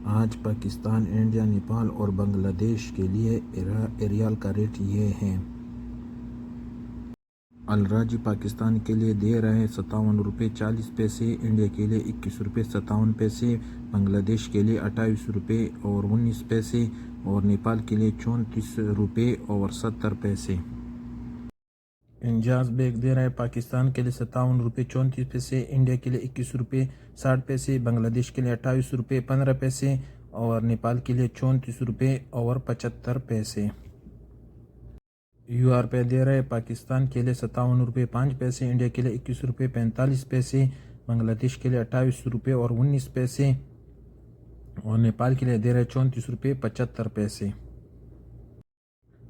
آج پاکستان، انڈیا، نیپال اور بنگلہ دیش کے لیے ریال کا ریٹ یہ ہے۔ الراجی پاکستان کے لیے دے رہے 57.40 روپے، انڈیا کے لیے 21.57 روپے، بنگلہ دیش کے لیے 28.19 روپے اور نیپال کے لیے 34.70 روپے۔ انجاز بیگ دے رہے پاکستان کے لیے 57.34 روپے، انڈیا کے لیے 21.60 روپے، بنگلہ دیش کے لیے 28.15 روپے اور نیپال کے لیے 34.75 روپے۔ یو آر پہ دے رہے پاکستان کے لیے 57.05 روپے، انڈیا کے لیے 21.45 روپے، بنگلہ دیش کے لیے 28.19 روپے اور نیپال کے لیے دے رہے 34.75 روپے۔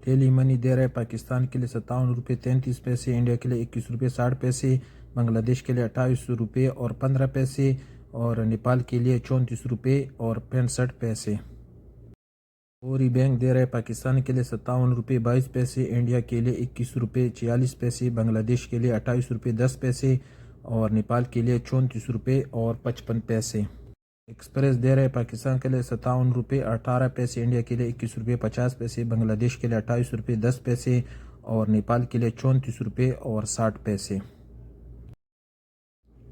ٹیلی منی دے رہے پاکستان کے لیے 57.33 روپے، انڈیا کے لیے 21.60 روپے، بنگلہ دیش کے لیے 28.15 روپے اور نیپال کے لیے 34.65 روپے۔ فوری بینک دے رہے پاکستان کے لیے 57.22 روپے، انڈیا کے لیے 21.46 روپے، بنگلہ دیش کے لیے 28.10 اور نیپال کے لیے 34.55 روپے۔ ایکسپریس دے رہے پاکستان کے لیے 57.18 روپے، انڈیا کے لیے 21.50 روپے، بنگلہ دیش کے لیے 28.10 اور نیپال کے لیے 34.60 روپے۔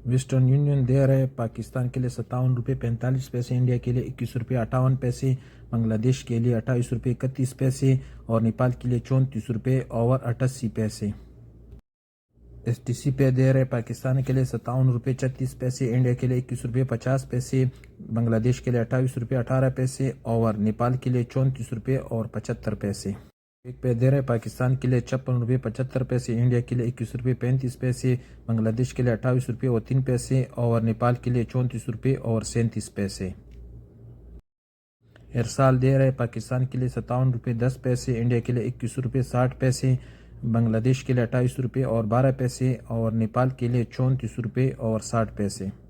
ویسٹرن یونین دے رہے پاکستان کے لیے 57.45 روپے، انڈیا کے لیے 21.58 روپے، بنگلہ دیش کے لیے 28.31 اور نیپال کے لیے 34.88 روپے۔ ایس ٹی سی پہ دے رہے پاکستان کے لیے 57.36 روپے، انڈیا کے لیے 21.50 روپے، بنگلہ دیش کے لیے 28.18 روپے اور نیپال کے لیے 34.75 روپے۔ ایک پہ دے رہے پاکستان کے لیے 56.75 روپے، انڈیا کے لیے 21.35 روپے، بنگلہ دیش کے لیے 28.03 اور نیپال کے لیے 34.37 روپے۔ ارسال دے رہے پاکستان کے لیے 57.10 روپے، انڈیا کے لیے 21.60 روپے، بنگلہ دیش کے لیے 28.12 روپے اور نیپال کے لیے 34.60 روپے۔